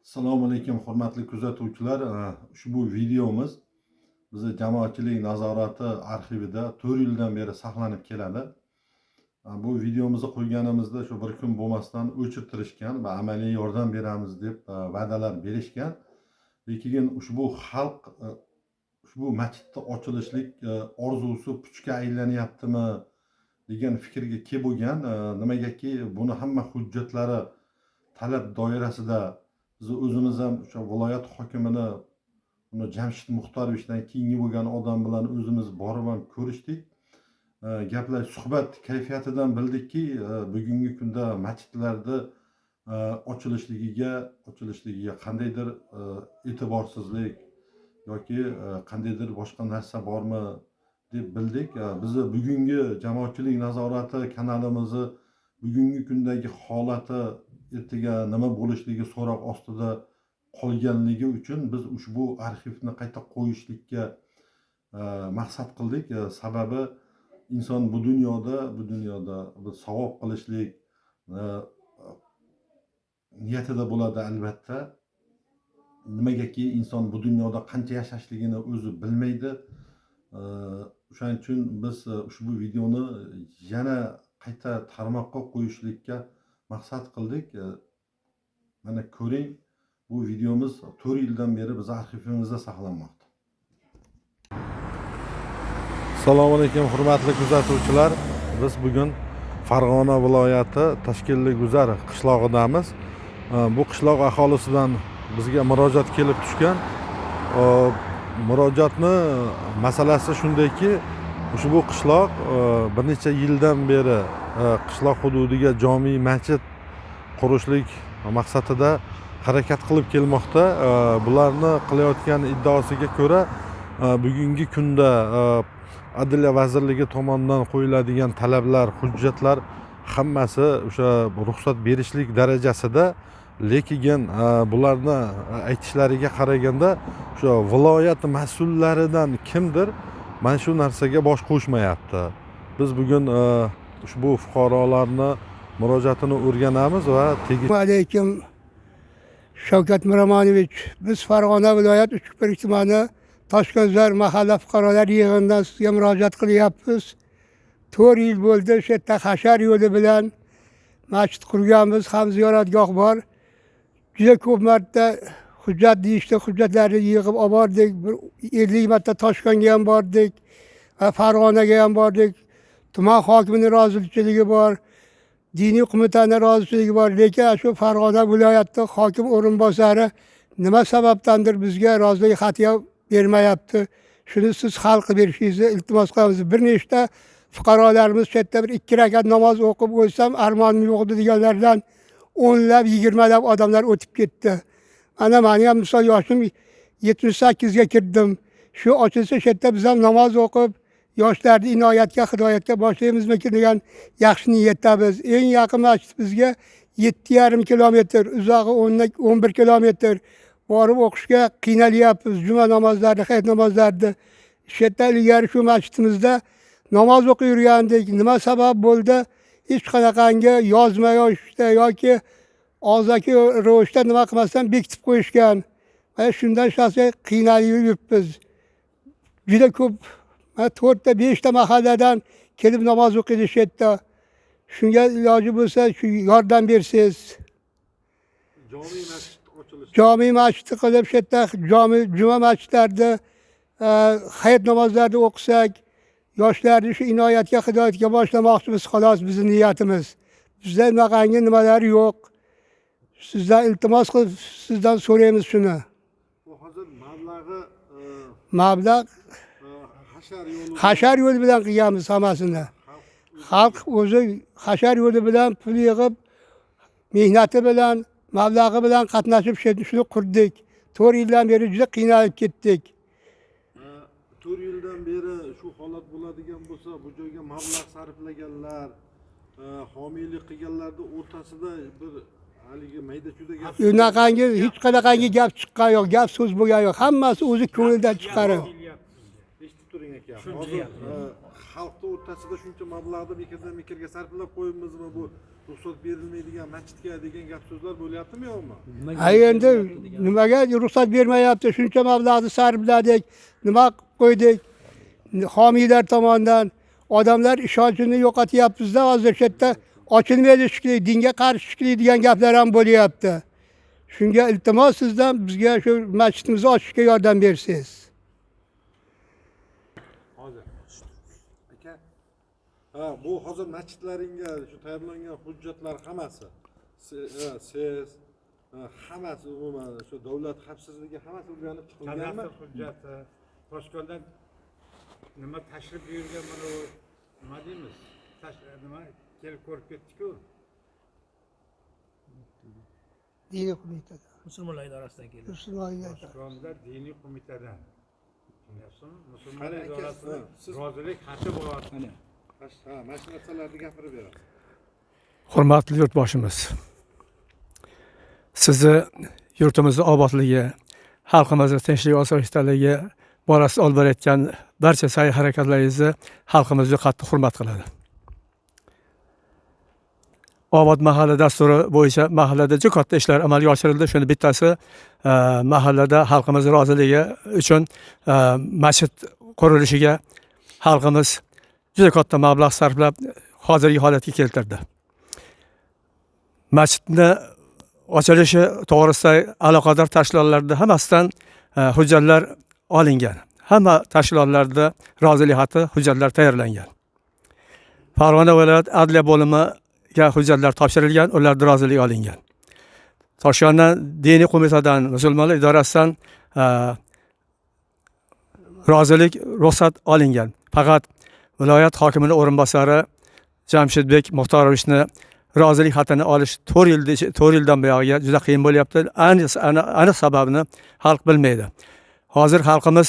Assalomu alaykum hurmatli kuzatuvchilar. Ushbu videomiz bizni jamoatchilik nazorati arxivida 4 yildan beri saqlanib keladi. Bu videomizni qo'yganimizda shu bir kun bo'lmasdan o'chirtirishgan va amaliy yordam beramiz deb va'dalar berishgan. Lekin ushbu xalq ushbu masjidni ochilishlik orzusi puchga aylanyaptimi degan fikrga kelib bo'lgan. Nimagaki buni hamma hujjatlari talab doirasida biz o'zimiz ham o'sha viloyat hokimini uni Jamshid Muxtorovichdan keyingi bo'lgan odam bilan o'zimiz borib ham ko'rishdik. Gaplar suhbat kayfiyatidan bildikki, bugungi kunda masjidlarda ochilishligiga qandaydir e'tiborsizlik yoki qandaydir boshqa narsa bormi deb bildik. Bizni bugungi jamoatchilik nazorati kanalimizni bugungi kundagi holati ertaga nima bo'lishligi so'roq ostida qolganligi uchun biz ushbu arxivni qayta qo'yishlikka maqsad qildik. Sababi inson bu dunyoda bir savob qilishlik niyatida bo'ladi albatta. Nimagaki inson bu dunyoda qancha yashashligini o'zi bilmaydi. O'shaning uchun biz ushbu videoni yana qayta tarmoqqa qo'yishlikka maqsad qildik. Mana ko'ring, bu videomiz 4 yildan beri biz arxivimizda saqlanmoqda. Assalomu alaykum hurmatli kuzatuvchilar. Biz bugun Farg'ona viloyati Tashkilliguzar qishlog'idamiz. Bu qishloq aholisidan bizga murojaat kelib tushgan. Murojaatni masalasi shundayki, ushbu qishloq bir necha yildan beri qishloq hududiga jami masjid qurishlik maqsadida harakat qilib kelmoqda. Bularni qilayotgan iddaosiga ko'ra, bugungi kunda Adliya vazirligi tomonidan qo'yiladigan talablar, hujjatlar hammasi o'sha ruxsat berishlik darajasida, lekin bularni aytishlariga qaraganda o'sha viloyat mas'ullaridan kimdir mana shu narsaga bosh qo'shmayapti. Biz bugun ushbu fuqarolarni murojaatini o'rganamiz va Assalomu alaykum Shavkat Miromonovich. Biz Farg'ona viloyat Uchko'prik tumani Toshko'zlar mahalla fuqarolar yig'inidan sizga murojaat qilyapmiz. 4 yil bo'ldi o'sha yerda hashar yo'li bilan masjid qurganmiz, ham ziyoratgoh bor. Juda ko'p marta hujjat deyishdi, hujjatlarni yig'ib olib bordik. 50 marta Toshkentga ham bordik, Farg'onaga ham bordik. Tuman hokimining rozilig'i bor, diniy qo'mitaning rozilig'i bor, lekin shu Farg'ona viloyati hokim o'rinbosari nima sababdandir bizga rozilik xati bermayapti. Shuni siz hal qilib berishingizni iltimos qilamiz. Bir nechta fuqarolarimiz shu yerda bir 2 rakat namoz o'qib o'lsam armonim yo'qdi deganlardan 10lab, 20lab odamlar o'tib ketdi. Mana meni ham misol yoshim 78 ga kirdim. Shu ochilsa shu yerda biz ham namoz o'qib yoshlarni inoyatga, hidoyatga boshlaymizmi degan yaxshi niyatdamiz. Eng yaqin masjid bizga 7,5 kilometr, uzog'i 11 kilometr. Borib o'qishga qiynalyapmiz. Juma namozlarini, hayit namozlarini. Shu yerda ilgari shu masjidimizda namoz o'qib yurgandik. Nima sabab bo'ldi? Hech qanaqangi yozma yoki og'zaki ravishda nima qilmasdan bekitib qo'yishgan. Mana shundan shaxsan qiynalib yuribmiz. Juda ko'p 4 ta 5 ta mahalladan kelib namoz o'qiydi shu yerda. Shunga iloji bo'lsa shu yordam bersangiz. Jami masjid qilib shu yerda juma masjidlarida hayit namozlarini o'qisak, yoshlarni shu inoyatga, hidoyatga boshlamoqchimiz, xolos bizning niyatimiz. Bizda bunaqangi nimalar yo'q. Sizdan iltimos qilib, sizdan so'raymiz shuni. Bu hozir mablag' hashar yo'li bilan qilganmiz hammasini. Xalq o'zi hashar yo'li bilan pul yig'ib, mehnati bilan, mablag'i bilan qatnashib shuni qurdik. 4 yildan beri juda qiynalib ketdik. 4 yildan beri shu holat bo'ladigan bo'lsa, bu joyga mablag' sarflaganlar, homiylik qilganlarning o'rtasida bir haligi mayda-chuda gap. Unaqangi hech qanaqangi gap chiqqan yo'q, gap so'z bo'lgan yo'q. Hammasi o'zi ko'ngildan chiqarib. Eshitib turing aka. Hozir xalqni o'rtasida shuncha mablag'ni mekrga sarflab qo'yibmizmi, bu ruxsat berilmaydigan masjidga degan gap so'zlar bo'lyaptimi yo'qmi? Ha endi nimaga ruxsat bermayapti? Shuncha mablag'ni sarfladik, nima qo'ydik? Homiylar tomonidan odamlar ishonchini yo'qotyapmiz-da, hozir shu yerda ochilmaydi shekilli, dinga qarshi shekilli degan gaplar ham bo'lyapti. Shunga iltimos sizdan bizga shu masjidimizni ochishga yordam bersangiz. Hozir. Aka. Ha, bu hozir masjidlaringga shu tayyorlangan hujjatlar hammasi siz hammasi umuman shu davlat xavfsizligi hammasi o'rganib chiqilganmi? Hujjati Toshkentdan nima tashrif buyurgan mana u nima deymiz? Nima kelib ko'rib ketdik-ku. Diniy qo'mitada. Musulmonlar idorasidan keldi. Musulmonlar. Toshkentda diniy qo'mitadan. Tushunasizmi? Qani Musulmonlar aka, idorasidan siz- rozilik xati bor. Ha, mana shu narsalarni gapirib berasiz. Hurmatli yurtboshimiz. Sizni yurtimizning obodligi, xalqimizning tinchlik, osoyishtaligi borasida olib borayotgan barcha sa'y harakatlaringizni xalqimiz qattiq hurmat qiladi. Obod mahalla dasturi bo'yicha mahallada juda katta ishlar amalga oshirildi. Shuni bittasi mahallada xalqimiz roziligi uchun masjid qurilishiga xalqimiz juda katta mablag' sarflab hozirgi holatga keltirdi. Masjidni ochilishi to'g'risida aloqador tashkilotlarda hammasidan hujjatlar olingan. Hamma tashkilotlarda rozilik xati, hujjatlar tayyorlangan. Farg'ona viloyat adliya bo'limiga hujjatlar topshirilgan, ulardan rozilik olingan. Toshkentdan diniy qo'mitadan, musulmonlar idorasidan rozilik, ruxsat olingan. Faqat viloyat hokimining o'rinbosari Jamshidbek Muxtorovichni rozilik xatini olish 4 yildan buyog'iga juda qiyin bo'lyapti. Aniq sababini xalq bilmaydi. Hozir xalqimiz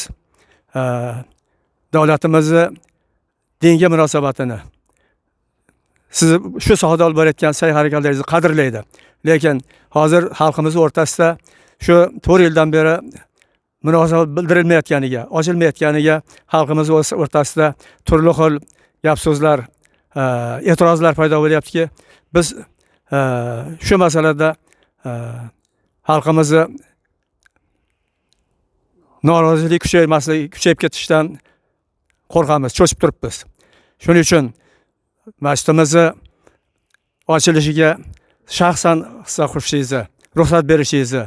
davlatimizni dinga munosabatini, siz shu sohada olib borayotgan sa'y harakatlaringizni qadrlaydi. Lekin hozir xalqimiz o'rtasida shu 4 yildan beri munosabat bildirilmayotganiga, ochilmayotganiga xalqimiz o'rtasida turli xil gap so'zlar, e'tirozlar paydo bo'lyaptiki, biz shu masalada xalqimizni norozilik kuchayib ketishidan qo'rqamiz, cho'chib turibmiz. Shuning uchun masjidimizni ochilishiga shaxsan hissa qo'shishingizni, ruxsat berishingizni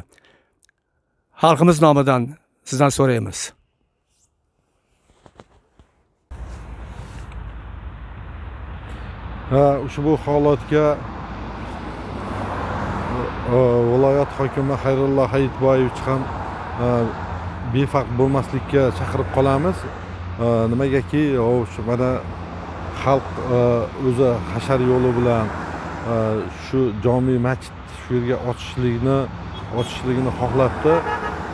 xalqimiz nomidan sizdan so'raymiz. Ushbu holatga viloyat hokimi Xayrullo Hayitboyevich ham befarq bo'lmaslikka chaqirib qolamiz. Nimagaki, mana xalq o'zi hashar yo'li bilan shu jami masjid shu yerga ochishligini xohlabdi.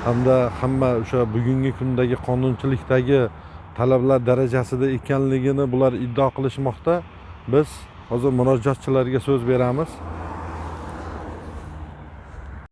Hamda hamma o'sha bugungi kundagi qonunchilikdagi talablar darajasida ekanligini bular iddao qilishmoqda. Biz hozir murojaatchilarga so'z beramiz.